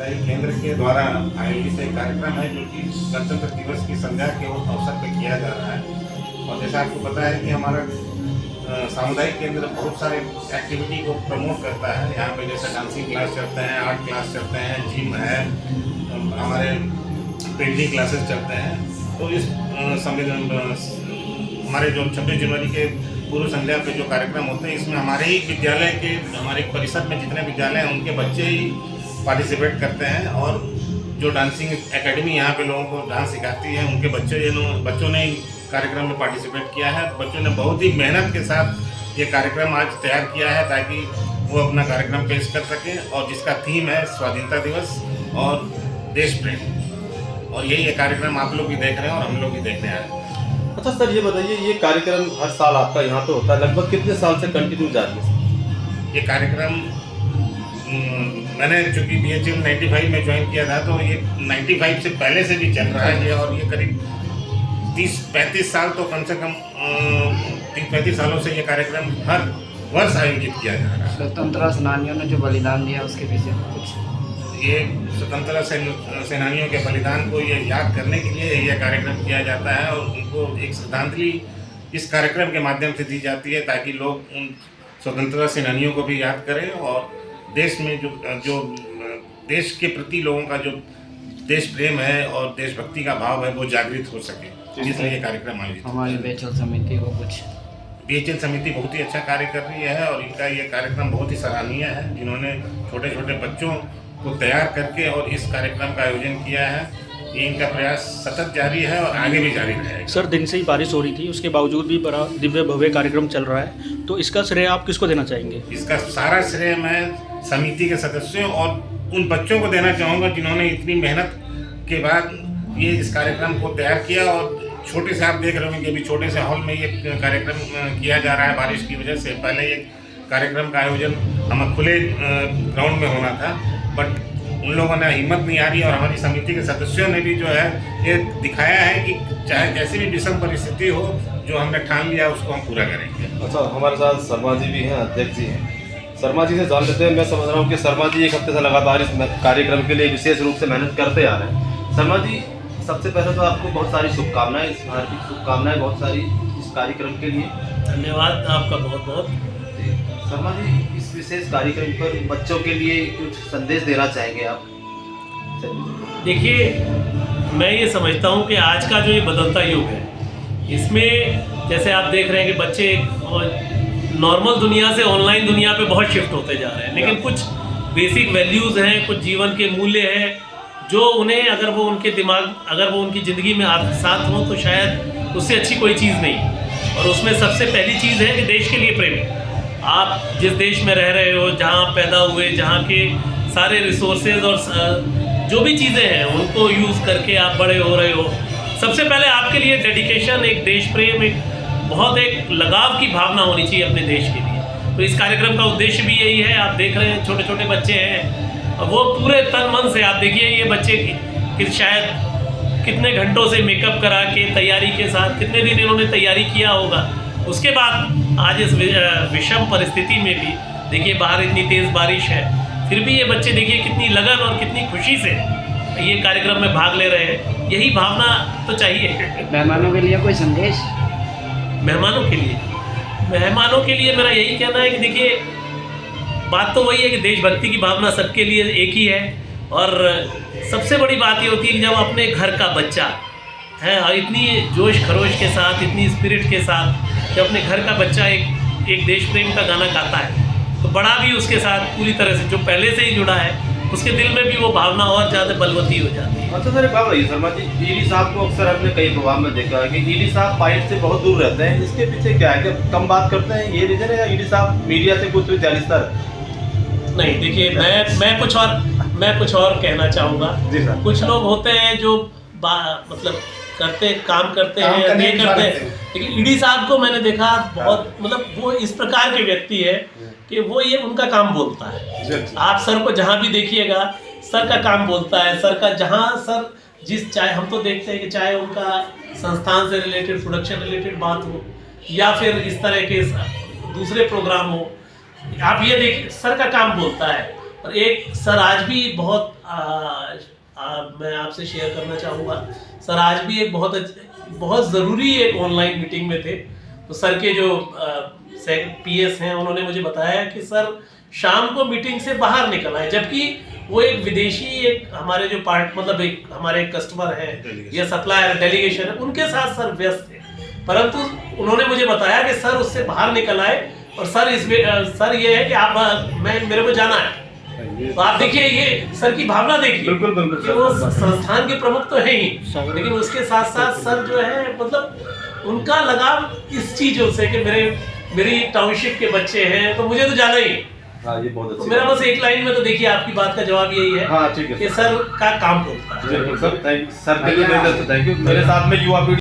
लाई केंद्र के द्वारा आयोजित एक कार्यक्रम है जो कि गणतंत्र दिवस की संध्या के अवसर पर किया जा रहा है। और जैसा आपको पता है कि हमारा सामुदायिक केंद्र बहुत सारे एक्टिविटी को प्रमोट करता है। यहाँ पे जैसे डांसिंग क्लास चलते हैं, आर्ट क्लास चलते हैं, जिम है, हमारे पेंटिंग क्लासेस चलते हैं। तो इस हमारे जो 26 जनवरी के पूर्व संध्या पे जो कार्यक्रम होते हैं, इसमें हमारे ही विद्यालय के, हमारे परिषद में जितने विद्यालय हैं उनके बच्चे ही पार्टिसिपेट करते हैं। और जो डांसिंग एकेडमी यहाँ पे लोगों को डांस सिखाती है, उनके बच्चों ने कार्यक्रम में पार्टिसिपेट किया है। बच्चों ने बहुत ही मेहनत के साथ ये कार्यक्रम आज तैयार किया है ताकि वो अपना कार्यक्रम पेश कर सकें, और जिसका थीम है स्वाधीनता दिवस और देश प्रेम। और यही ये कार्यक्रम आप लोग भी देख रहे हैं और हम लोग भी देखने आए हैं। अच्छा सर, ये बताइए, ये कार्यक्रम हर साल आपका यहाँ पे होता है, लगभग कितने साल से कंटिन्यू जारी है? ये कार्यक्रम मैंने चूँकि BHL 95 में ज्वाइन किया था, तो ये 95 से पहले से भी चल रहा है ये। और ये करीब 30-35 साल, तो कम से कम 30-35 सालों से ये कार्यक्रम हर वर्ष आयोजित किया जा रहा है। स्वतंत्रता सेनानियों ने जो बलिदान दिया उसके पीछे कुछ, ये स्वतंत्रता सेनानियों के बलिदान को ये याद करने के लिए यह कार्यक्रम किया जाता है, और उनको एक श्रद्धांजलि इस कार्यक्रम के माध्यम से दी जाती है ताकि लोग उन स्वतंत्रता सेनानियों को भी याद करें, और देश में जो देश के प्रति लोगों का जो देश प्रेम है और देशभक्ति का भाव है वो जागृत हो सके, इसलिए ये कार्यक्रम आयोजित। हमारी BHL समिति को कुछ, BHL समिति बहुत ही अच्छा कार्य कर रही है, और इनका ये कार्यक्रम बहुत ही सराहनीय है, जिन्होंने छोटे छोटे बच्चों को तैयार करके और इस कार्यक्रम का आयोजन किया है। ये इनका प्रयास सतत जारी है और आगे भी जारी रहेगा। सर, दिन से ही बारिश हो रही थी, उसके बावजूद भी बड़ा दिव्य भव्य कार्यक्रम चल रहा है, तो इसका श्रेय आप किसको देना चाहेंगे? इसका सारा श्रेय मैं समिति के सदस्यों और उन बच्चों को देना चाहूँगा जिन्होंने इतनी मेहनत के बाद ये इस कार्यक्रम को तैयार किया। और छोटे से आप देख रहे होंगे कि अभी छोटे से हॉल में ये कार्यक्रम किया जा रहा है बारिश की वजह से। पहले ये कार्यक्रम का आयोजन हम खुले ग्राउंड में होना था, बट उन लोगों ने हिम्मत नहीं हारी, और हमारी समिति के सदस्यों ने भी जो है ये दिखाया है कि चाहे कैसी भी विषम परिस्थिति हो, जो हमने ठान लिया उसको हम पूरा करेंगे। अच्छा, हमारे साथ शर्मा जी भी हैं, अध्यक्ष जी हैं। शर्मा जी से जान लेते हैं। मैं समझ रहा हूँ कि शर्मा जी एक हफ्ते से लगातार इस कार्यक्रम के लिए विशेष रूप से मेहनत करते आ रहे हैं। शर्मा जी, सबसे पहले तो आपको बहुत सारी शुभकामनाएं, इस हार्दिक शुभकामनाएं बहुत सारी इस कार्यक्रम के लिए। धन्यवाद आपका बहुत बहुत। शर्मा जी, इस विशेष कार्यक्रम पर बच्चों के लिए कुछ संदेश देना चाहेंगे आप? देखिए, मैं ये समझता हूँ कि आज का जो ये बदलता युग है, इसमें जैसे आप देख रहे हैं कि बच्चे नॉर्मल दुनिया से ऑनलाइन दुनिया पे बहुत शिफ्ट होते जा रहे हैं, लेकिन कुछ बेसिक वैल्यूज़ हैं, कुछ जीवन के मूल्य हैं जो उन्हें, अगर वो उनके दिमाग, अगर वो उनकी ज़िंदगी में साथ हो तो शायद उससे अच्छी कोई चीज़ नहीं। और उसमें सबसे पहली चीज़ है कि देश के लिए प्रेम। आप जिस देश में रह रहे हो, जहाँ आप पैदा हुए, जहाँ के सारे रिसोर्सेज और जो भी चीज़ें हैं उनको यूज़ करके आप बड़े हो रहे हो, सबसे पहले आपके लिए डेडिकेशन, एक देश प्रेम, एक लगाव की भावना होनी चाहिए अपने देश के लिए। तो इस कार्यक्रम का उद्देश्य भी यही है। आप देख रहे हैं छोटे छोटे बच्चे हैं, वो पूरे तन मन से, आप देखिए ये बच्चे कि शायद कितने घंटों से मेकअप करा के तैयारी के साथ कितने दिन इन्होंने तैयारी किया होगा। उसके बाद आज इस विषम परिस्थिति में भी देखिए बाहर इतनी तेज़ बारिश है, फिर भी ये बच्चे देखिए कितनी लगन और कितनी खुशी से ये कार्यक्रम में भाग ले रहे हैं। यही भावना तो चाहिए। मेहमानों के लिए कोई संदेश? मेहमानों के लिए मेरा यही कहना है कि देखिए, बात तो वही है कि देशभक्ति की भावना सबके लिए एक ही है। और सबसे बड़ी बात ये होती है कि जब अपने घर का बच्चा है और इतनी जोश खरोश के साथ, इतनी स्पिरिट के साथ जब अपने घर का बच्चा एक देश प्रेम का गाना गाता है, तो बड़ा भी उसके साथ पूरी तरह से, जो पहले से ही जुड़ा है, उसके दिल में भी वो भावना और ज़्यादा बलवती हो जाती है। अच्छा सर, एक बात बताइए शर्मा जी, ईडी साहब को अक्सर हमने कई प्रोग्राम में देखा है कि ईडी साहब फाइट से बहुत दूर रहते हैं। इसके पीछे क्या है कि कम बात करते हैं, ये रीजन है, या ईडी साहब मीडिया से कुछ जालिस्ता? नहीं, देखिए, मैं कुछ और कहना चाहूँगा। जी सर। कुछ लोग होते हैं जो मतलब काम करते हैं, नहीं करते हैं, लेकिन ईडी साहब को मैंने देखा बहुत, मतलब वो इस प्रकार के व्यक्ति है कि वो ये उनका काम बोलता है। आप सर को जहाँ भी देखिएगा, सर का काम बोलता है। सर का जहाँ सर चाहे हम तो देखते हैं कि चाहे उनका संस्थान से रिलेटेड, प्रोडक्शन रिलेटेड बात हो, या फिर इस तरह के दूसरे प्रोग्राम हो, आप ये देखिए सर का काम बोलता है। और एक सर आज भी बहुत मैं आपसे शेयर करना चाहूँगा, सर आज भी एक बहुत ज़रूरी एक ऑनलाइन मीटिंग में थे। तो सर के जो PS हैं उन्होंने मुझे बताया कि सर शाम को मीटिंग से बाहर निकल आए, जबकि वो एक विदेशी एक हमारे जो मतलब एक हमारे कस्टमर है या सप्लायर डेलीगेशन है उनके साथ सर व्यस्त थे, परंतु उन्होंने मुझे बताया कि सर उससे बाहर निकल आए और सर ये है कि आप मेरे को जाना है। तो आप देखिए ये सर की भावना देखिए, बिल्कुल बिल्कुल कि वो संस्थान के प्रमुख तो है ही, लेकिन उसके साथ साथ सर जो है मतलब उनका लगाव इस चीजों से कि मेरी टाउनशिप के बच्चे हैं तो मुझे तो जाना ही है। हाँ ये बहुत तो अच्छा मेरा बस एक लाइन में तो देखिए आपकी बात का जवाब यही है, हाँ ठीक है कि सर का काम होता है। बिल्कुल सर, थैंक सर के लिए थैंक यू। मेरे साथ में युवा पीढ़ी